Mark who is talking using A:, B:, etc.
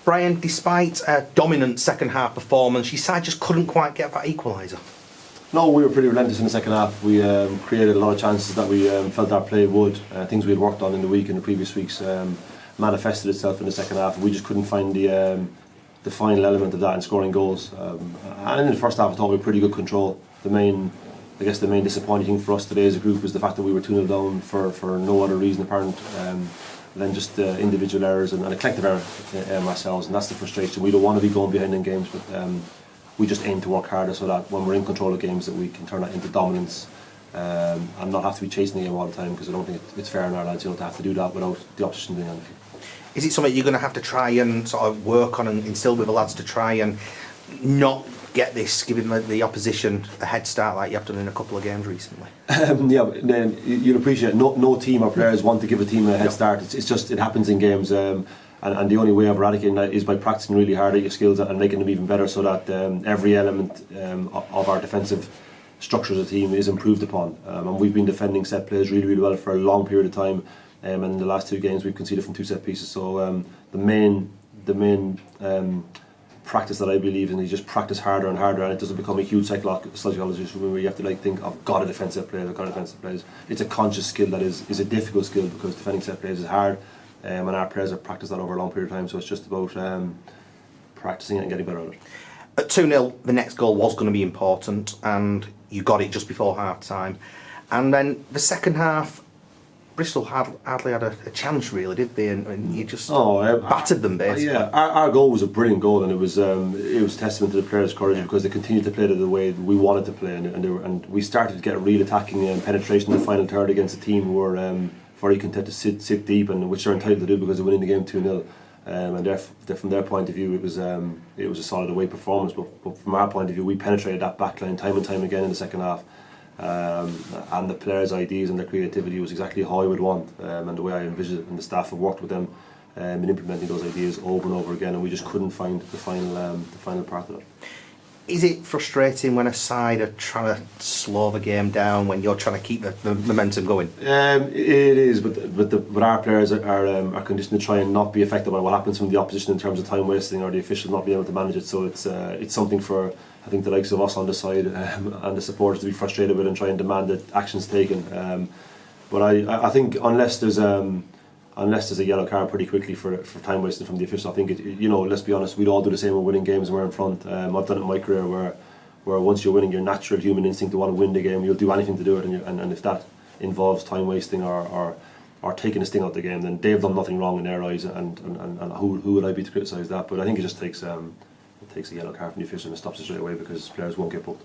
A: Brian, despite a dominant second half performance, your side just couldn't quite get that equaliser.
B: No, we were pretty relentless in the second half. We created a lot of chances that we felt our play would. Things we had worked on in the week and the previous weeks manifested itself in the second half. We just couldn't find the final element of that in scoring goals. And in the first half, I thought we had pretty good control. The main disappointing thing for us today as a group was the fact that we were 2-0 down for no other reason apparent than just individual errors and a collective error ourselves. And that's the frustration. We don't want to be going behind in games, but we just aim to work harder so that when we're in control of games that we can turn that into dominance and not have to be chasing the game all the time, because I don't think it's fair on our lads, to have to do that without the opposition doing anything.
A: Is it something you're going to have to try and sort of work on and instill with the lads to try and not get this, giving the opposition a head start like you have done in a couple of games recently?
B: Yeah, you'll appreciate no team or players want to give a team a head start. It's just, it happens in games. And the only way of eradicating that is by practicing really hard at your skills and making them even better, so that every element of our defensive structure as a team is improved upon. And we've been defending set plays really, really well for a long period of time. And in the last 2 games we've conceded from 2 set pieces. So the main practice that I believe in is just practice harder and harder, and it doesn't become a huge psychology where you have to think, I've got a defensive play, I've got a defensive plays. It's a conscious skill that is a difficult skill, because defending set plays is hard. And our players have practiced that over a long period of time, so it's just about practicing it and getting better at it.
A: At 2-0, the next goal was going to be important, and you got it just before half time. And then the second half, Bristol hardly had a chance, really, did they? And you just battered them, basically.
B: Yeah, our goal was a brilliant goal, and it was testament to the players' courage, because they continued to play the way we wanted to play, and we started to get real attacking penetration in the final third against a team who were very content to sit deep, and which they're entitled to do because they're winning the game 2-0. And from their point of view, it was a solid away performance. But from our point of view, we penetrated that backline time and time again in the second half. And the players' ideas and their creativity was exactly how I would want, and the way I envisioned it, and the staff have worked with them in implementing those ideas over and over again, and we just couldn't find the final part of it.
A: Is it frustrating when a side are trying to slow the game down when you're trying to keep the momentum going?
B: It is, but our players are conditioned to try and not be affected by what happens from the opposition in terms of time wasting or the officials not being able to manage it. So it's something for, I think, the likes of us on the side and the supporters to be frustrated with and try and demand that action's taken. But I think unless there's a yellow card pretty quickly for time wasting from the official, I think let's be honest, we'd all do the same when winning games and we're in front. I've done it in my career where once you're winning, your natural human instinct to want to win the game, you'll do anything to do it, and if that involves time wasting or taking a sting out of the game, then they've done nothing wrong in their eyes, and who would I be to criticise that? But I think it just takes a yellow card from the official and it stops it straight away, because players won't get booked.